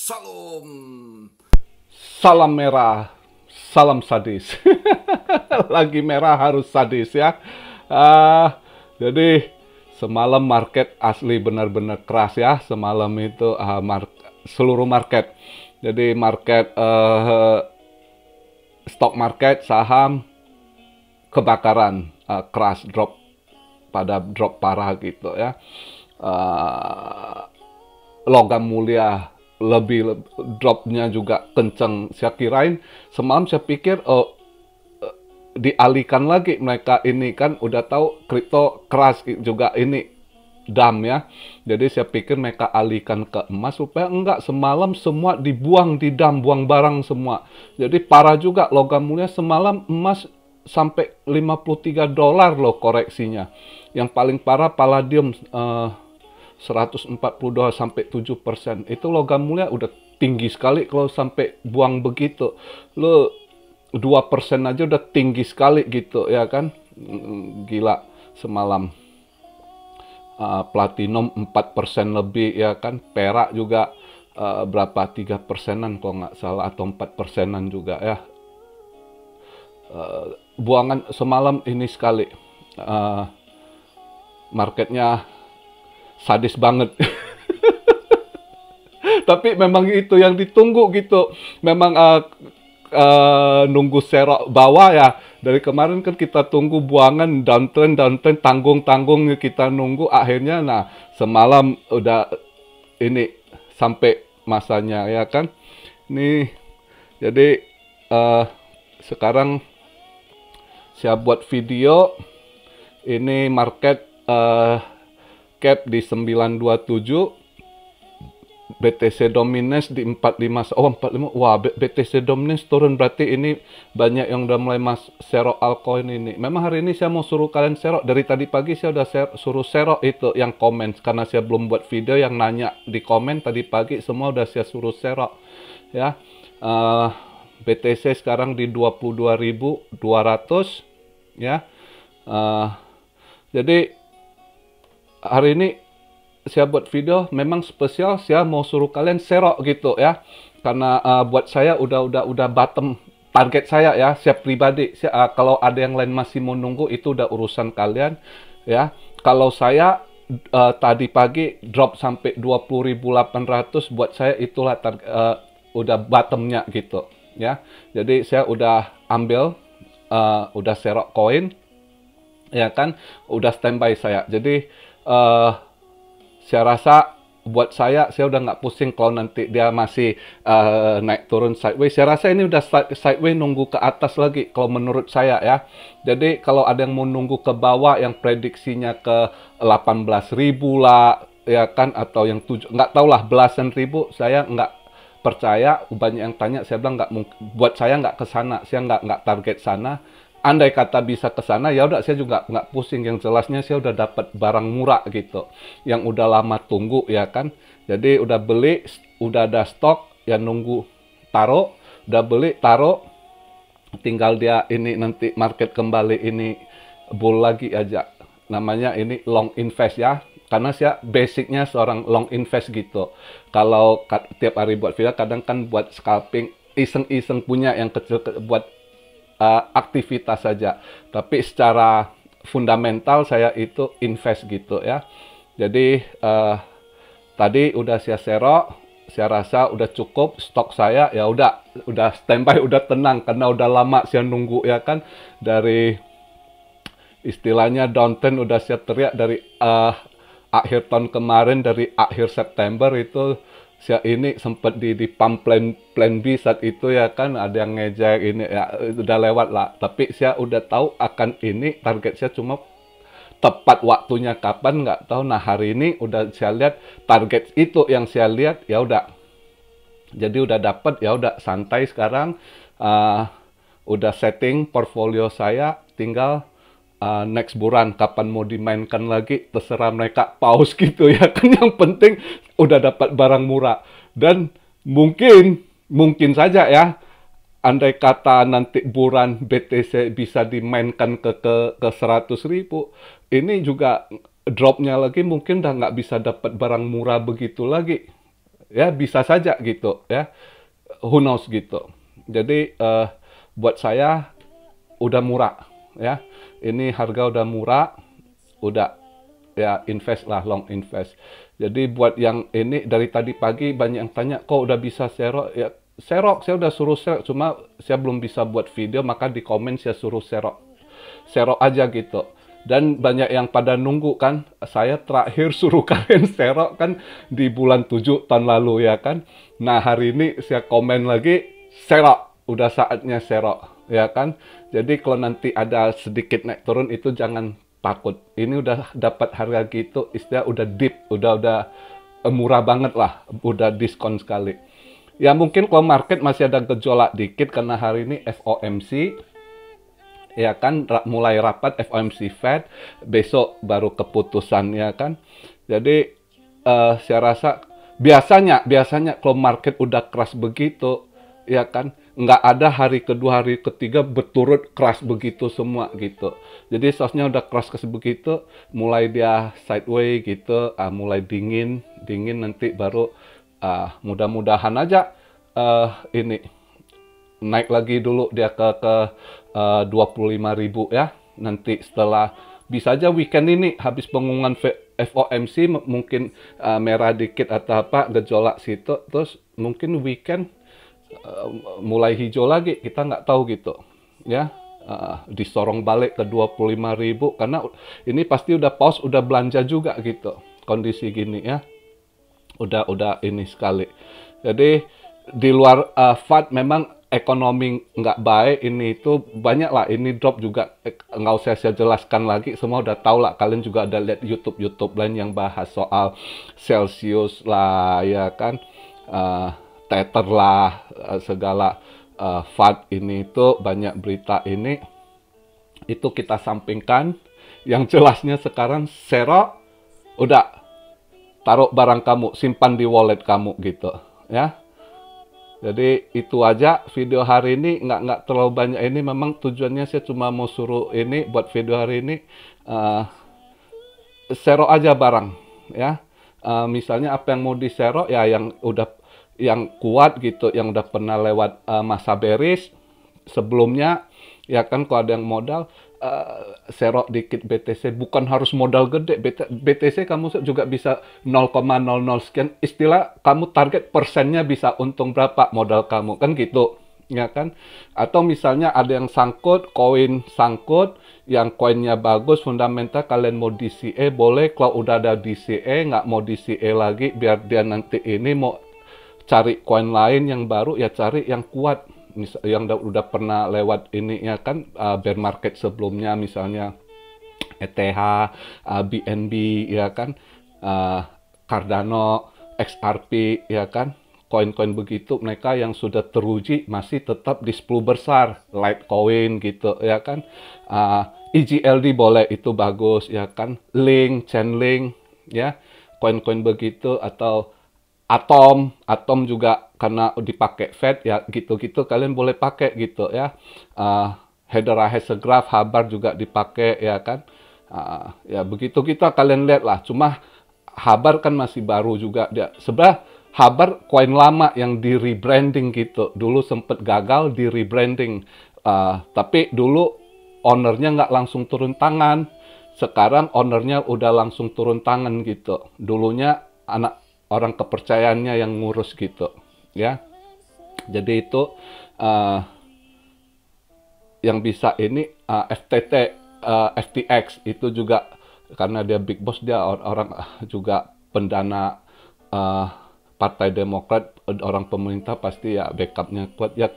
Salam. Salam merah, salam sadis. Lagi merah harus sadis ya. Jadi semalam market asli benar-benar keras ya. Semalam itu seluruh market. Jadi market stock market saham kebakaran, keras, drop parah gitu ya. Logam mulia lebih dropnya juga kenceng. Saya kirain semalam saya pikir dialihkan lagi, mereka ini kan udah tahu kripto keras juga ini dam ya. Jadi saya pikir mereka alihkan ke emas, supaya enggak, semalam semua dibuang di dam, buang barang semua. Jadi parah juga logam mulia semalam, emas sampai $53 loh koreksinya. Yang paling parah palladium, $140 sampai 7%. Itu logam mulia udah tinggi sekali kalau sampai buang begitu. Lo 2% aja udah tinggi sekali gitu ya kan. Gila semalam. Platinum 4% lebih ya kan. Perak juga berapa, 3%-an kalau nggak salah, atau 4%-an juga ya. Buangan semalam ini sekali. Marketnya sadis banget. Tapi memang itu yang ditunggu gitu. Memang nunggu serok bawah ya. Dari kemarin kan kita tunggu buangan, downtrend, tanggung kita nunggu. Akhirnya nah semalam udah ini sampai masanya ya kan. Nih jadi sekarang saya buat video ini market cap di 927, BTC Dominance di 45. Oh, 45. Wah, BTC Dominance turun, berarti ini banyak yang udah mulai serok altcoin ini. Memang hari ini saya mau suruh kalian serok. Dari tadi pagi saya udah suruh serok itu yang komen, karena saya belum buat video. Yang nanya di komen tadi pagi semua udah saya suruh serok ya. BTC sekarang di 22.200 ya. Jadi hari ini saya buat video memang spesial, saya mau suruh kalian serok gitu ya. Karena buat saya udah bottom target saya ya, saya pribadi. Kalau ada yang lain masih mau nunggu, itu udah urusan kalian ya. Kalau saya tadi pagi drop sampai 20.800, buat saya itulah udah bottomnya gitu ya. Jadi saya udah ambil, udah serok koin ya kan, udah standby saya. Jadi saya rasa buat saya udah nggak pusing kalau nanti dia masih naik turun sideways. Saya rasa ini udah sideways, nunggu ke atas lagi kalau menurut saya ya. Jadi kalau ada yang mau nunggu ke bawah yang prediksinya ke 18.000 lah ya kan, atau yang nggak tahu lah, belasan ribu, saya nggak percaya. Banyak yang tanya, saya bilang nggak mungkin, buat saya nggak ke sana, saya nggak target sana. Andai kata bisa ke sana, ya udah, saya juga nggak pusing. Yang jelasnya saya udah dapat barang murah gitu, yang udah lama tunggu ya kan. Jadi udah beli, udah ada stok, ya nunggu taruh, udah beli taruh, tinggal dia ini nanti market kembali ini bull lagi aja. Namanya ini long invest ya, karena saya basicnya seorang long invest gitu. Kalau tiap hari buat video, kadang kan buat scalping, iseng-iseng punya yang kecil buat aktivitas saja, tapi secara fundamental saya itu invest gitu ya. Jadi tadi udah saya serok, saya rasa udah cukup stok saya, ya udah standby, udah tenang, karena udah lama saya nunggu ya kan. Dari istilahnya downtrend udah saya teriak dari akhir tahun kemarin, dari akhir September itu. Saya ini sempat di pump plan B saat itu ya kan, ada yang ngejek ini ya, udah lewat lah. Tapi saya udah tahu akan ini, target saya cuma tepat waktunya kapan nggak tahu. Nah hari ini udah saya lihat target itu, yang saya lihat ya udah. Jadi udah dapat, ya udah santai sekarang. Udah setting portfolio saya, tinggal next bulan kapan mau dimainkan lagi terserah mereka, pause gitu ya kan. Yang penting udah dapat barang murah. Dan mungkin saja ya, andai kata nanti bulan BTC bisa dimainkan ke 100.000, ini juga dropnya lagi mungkin udah nggak bisa dapat barang murah begitu lagi ya bisa saja gitu ya, who knows gitu. Jadi buat saya udah murah ya, ini harga udah murah, udah ya invest lah, long invest. Jadi buat yang ini dari tadi pagi banyak yang tanya, kok udah bisa serok? Ya serok, saya udah suruh serok, cuma saya belum bisa buat video, maka di komen saya suruh serok. Serok aja gitu. Dan banyak yang pada nunggu kan, saya terakhir suruh kalian serok kan di bulan 7 tahun lalu ya kan. Nah hari ini saya komen lagi, serok, udah saatnya serok ya kan. Jadi kalau nanti ada sedikit naik turun itu jangan takut. Ini udah dapat harga gitu, istilah udah deep, udah murah banget lah, udah diskon sekali. Ya mungkin kalau market masih ada gejolak dikit karena hari ini FOMC, ya kan, mulai rapat FOMC Fed, besok baru keputusan ya kan. Jadi saya rasa biasanya kalau market udah keras begitu, ya kan, nggak ada hari kedua, hari ketiga berturut keras begitu semua gitu. Jadi seharusnya udah keras begitu, mulai dia sideways gitu, mulai dingin nanti baru mudah-mudahan aja ini naik lagi dulu dia ke 25.000 ya. Nanti setelah bisa aja weekend ini habis pengumuman FOMC mungkin merah dikit atau apa gejolak situ, terus mungkin weekend mulai hijau lagi, kita nggak tahu gitu ya. Disorong balik ke 25.000 karena ini pasti udah pause, udah belanja juga gitu kondisi gini ya. Udah ini sekali. Jadi di luar FUD memang ekonomi nggak baik, ini itu banyak lah, ini drop juga nggak usah saya jelaskan lagi, semua udah tahu lah, kalian juga ada lihat YouTube lain yang bahas soal Celsius lah ya kan, Tether lah, segala FUD ini itu banyak berita ini, itu kita sampingkan. Yang jelasnya sekarang serok, udah taruh barang kamu, simpan di wallet kamu gitu ya. Jadi itu aja video hari ini, nggak terlalu banyak ini, memang tujuannya saya cuma mau suruh ini buat video hari ini, serok aja barang ya. Misalnya apa yang mau diserok ya yang kuat gitu, yang udah pernah lewat masa bearish sebelumnya ya kan. Kalau ada yang modal serok dikit BTC, bukan harus modal gede. BTC kamu juga bisa 0,00 sekian, istilah kamu target persennya bisa untung berapa modal kamu kan gitu ya kan. Atau misalnya ada yang sangkut, koin sangkut, yang koinnya bagus, fundamental, kalian mau DCA boleh. Kalau udah ada DCA, nggak mau DCA lagi, biar dia nanti ini mau cari koin lain yang baru, ya cari yang kuat, yang udah pernah lewat ini ya kan, bear market sebelumnya, misalnya ETH, BNB ya kan, Cardano, XRP ya kan. Koin-koin begitu mereka yang sudah teruji masih tetap di 10 besar, Litecoin gitu ya kan. EGLD boleh, itu bagus ya kan. Link, Chainlink ya, koin-koin begitu. Atau Atom juga karena dipakai Fed ya, gitu-gitu kalian boleh pakai gitu ya. Hedera Hexagraph, Habar juga dipakai ya kan. Ya begitu kita kalian lihat lah. Cuma Habar kan masih baru juga dia. Sebenarnya Habar koin lama yang di rebranding gitu. Dulu sempet gagal di rebranding. Tapi dulu ownernya nggak langsung turun tangan. Sekarang ownernya udah langsung turun tangan gitu. Dulunya orang kepercayaannya yang ngurus gitu ya. Jadi itu yang bisa ini FTX itu juga karena dia big boss, dia orang juga pendana Partai Demokrat, orang pemerintah, pasti ya backupnya kuat ya.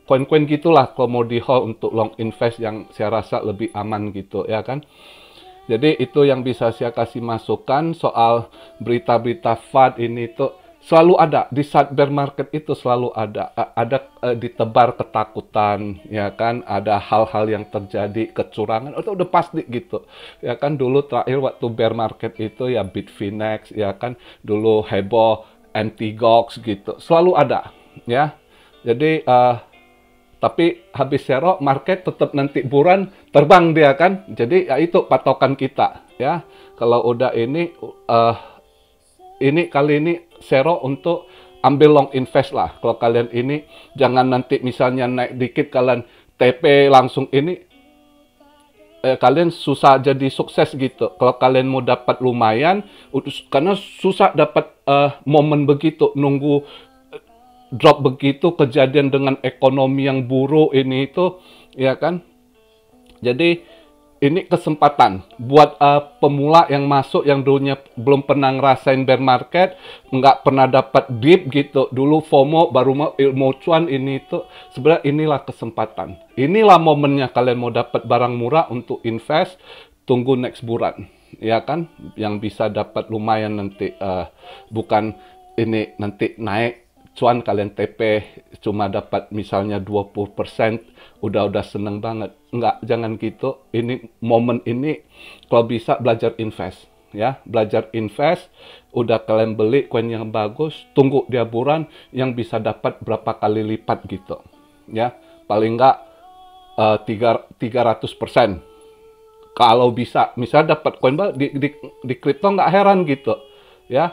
Koin-koin gitulah kalau mau di hold untuk long invest yang saya rasa lebih aman gitu ya kan. Jadi itu yang bisa saya kasih masukan soal berita-berita FUD ini. Itu selalu ada di saat bear market, itu selalu ada ditebar ketakutan ya kan, ada hal-hal yang terjadi, kecurangan, itu udah pasti gitu ya kan. Dulu terakhir waktu bear market itu ya Bitfinex ya kan, dulu heboh anti-gox gitu, selalu ada ya. Jadi tapi habis serok market tetap nanti buran terbang dia kan. Jadi ya itu patokan kita ya. Kalau udah ini kali ini Sero untuk ambil long invest lah. Kalau kalian ini jangan nanti misalnya naik dikit kalian TP langsung ini, kalian susah jadi sukses gitu. Kalau kalian mau dapat lumayan, karena susah dapat momen begitu, nunggu drop begitu, kejadian dengan ekonomi yang buruk ini itu, ya kan? Jadi ini kesempatan buat pemula yang masuk, yang dulunya belum pernah ngerasain bear market, nggak pernah dapat dip gitu. Dulu FOMO, baru mau ilmu cuan ini itu. Sebenarnya inilah kesempatan. Inilah momennya kalian mau dapat barang murah untuk invest, tunggu next bulan. Ya kan? Yang bisa dapat lumayan nanti. Bukan ini nanti naik cuan kalian TP cuma dapat misalnya 20%, udah seneng banget. Enggak, jangan gitu. Ini momen ini kalau bisa belajar invest, ya. Belajar invest, udah kalian beli koin yang bagus, tunggu dia bulan yang bisa dapat berapa kali lipat gitu. Ya, paling enggak 300%. Kalau bisa, misalnya dapat koin di kripto nggak heran gitu. Ya,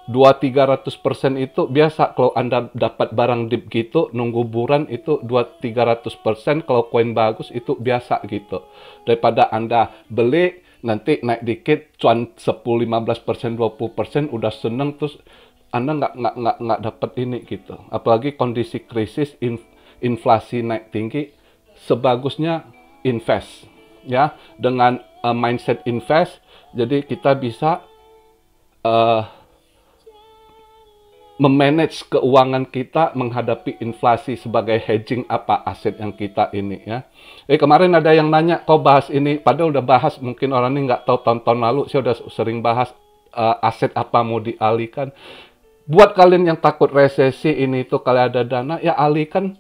200-300% itu biasa. Kalau Anda dapat barang dip gitu, nunggu bulan itu 200-300%. Kalau koin bagus itu biasa gitu. Daripada Anda beli, nanti naik dikit, cuan 10-15%, 20%, udah seneng, terus Anda nggak dapat ini gitu. Apalagi kondisi krisis, inflasi naik tinggi, sebagusnya invest. Ya, dengan mindset invest, jadi kita bisa memanage keuangan kita menghadapi inflasi sebagai hedging apa aset yang kita ini ya. Kemarin ada yang nanya, kau bahas ini, padahal udah bahas, mungkin orang ini nggak tahu, tahun-tahun lalu saya udah sering bahas aset apa mau dialihkan. Buat kalian yang takut resesi ini itu, kalau ada dana ya alihkan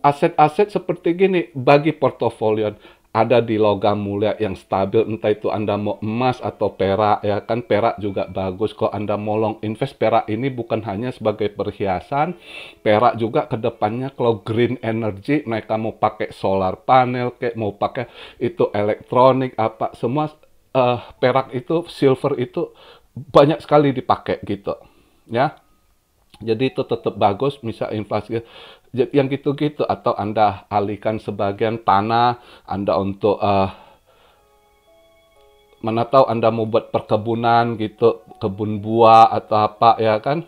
aset-aset seperti gini, bagi portofolio. Ada di logam mulia yang stabil, entah itu Anda mau emas atau perak, ya kan, perak juga bagus. Kalau Anda mau long invest, perak ini bukan hanya sebagai perhiasan, perak juga ke depannya kalau green energy, mereka mau pakai solar panel, kayak mau pakai itu elektronik, apa, semua perak itu, silver itu banyak sekali dipakai gitu, ya. Jadi itu tetap bagus, misal inflasi yang gitu-gitu, atau Anda alihkan sebagian tanah Anda untuk mana tahu Anda mau buat perkebunan gitu, kebun buah atau apa ya kan,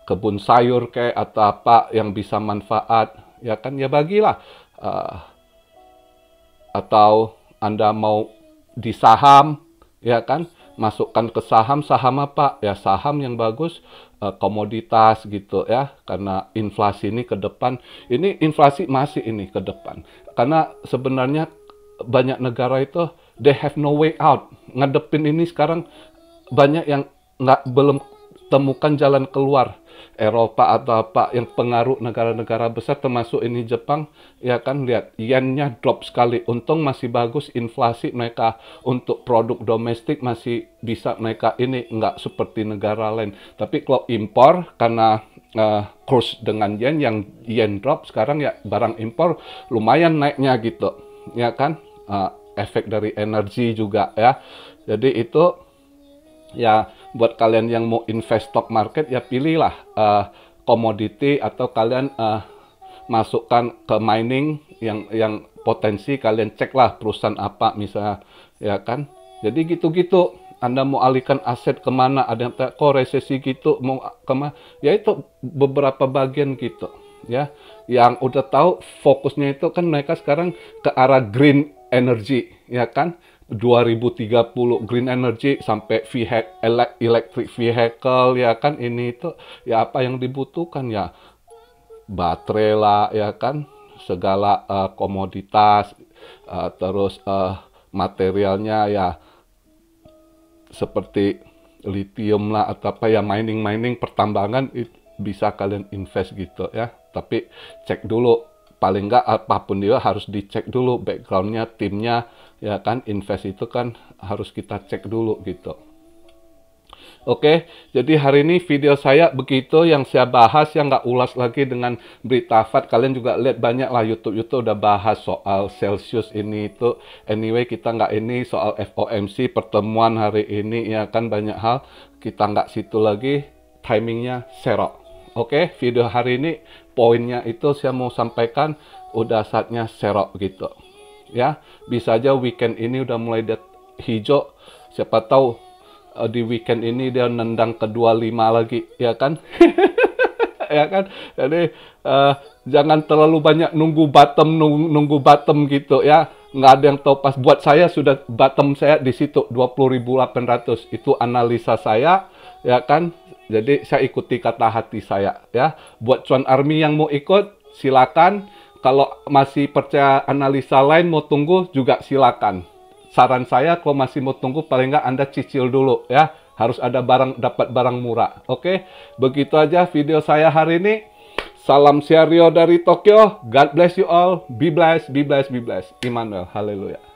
kebun sayur kayak atau apa yang bisa manfaat ya kan, ya bagilah. Atau Anda mau di saham ya kan, masukkan ke saham apa ya, saham yang bagus, komoditas gitu ya, karena inflasi ini ke depan, ini inflasi masih ini ke depan, karena sebenarnya banyak negara itu they have no way out ngadepin ini sekarang, banyak yang belum temukan jalan keluar. Eropa atau apa yang pengaruh negara-negara besar termasuk ini Jepang ya kan, lihat yennya drop sekali, untung masih bagus inflasi mereka, untuk produk domestik masih bisa mereka ini, nggak seperti negara lain. Tapi kalau impor karena kurs dengan yen, yang yen drop sekarang ya, barang impor lumayan naiknya gitu ya kan, efek dari energi juga ya. Jadi itu ya, buat kalian yang mau invest stock market ya pilihlah komoditi, atau kalian masukkan ke mining yang potensi, kalian ceklah perusahaan apa misalnya ya kan. Jadi gitu-gitu, Anda mau alihkan aset kemana, ada yang kok resesi gitu mau kemana, ya itu beberapa bagian gitu ya, yang udah tahu fokusnya itu kan mereka sekarang ke arah green energy ya kan, 2030 green energy sampai electric vehicle ya kan, ini itu ya apa yang dibutuhkan ya, baterai lah ya kan, segala komoditas, terus materialnya ya seperti lithium lah atau apa ya, mining pertambangan itu bisa kalian invest gitu ya. Tapi cek dulu, paling nggak apapun dia harus dicek dulu backgroundnya, timnya ya kan, invest itu kan harus kita cek dulu gitu. Oke, jadi hari ini video saya begitu yang saya bahas, yang nggak ulas lagi dengan berita FAD. Kalian juga lihat banyak lah YouTube udah bahas soal Celsius ini itu. Anyway, kita nggak ini soal FOMC pertemuan hari ini ya kan, banyak hal kita nggak situ lagi. timingnya serok. Oke, video hari ini poinnya itu saya mau sampaikan udah saatnya serok gitu. Ya, bisa aja weekend ini udah mulai hijau. Siapa tahu di weekend ini dia nendang ke 25 lagi, ya kan? Ya kan? Jadi jangan terlalu banyak nunggu bottom gitu ya. Nggak ada yang tahu pas. Buat saya sudah bottom saya di situ 20.800. Itu analisa saya, ya kan? Jadi saya ikuti kata hati saya ya. Buat Cuan Army yang mau ikut silakan. Kalau masih percaya analisa lain mau tunggu juga silakan. Saran saya kalau masih mau tunggu paling nggak Anda cicil dulu ya. Harus ada dapat barang murah. Oke, begitu aja video saya hari ini. Salam Siario dari Tokyo. God bless you all. Be blessed, be blessed, be blessed. Immanuel, haleluya.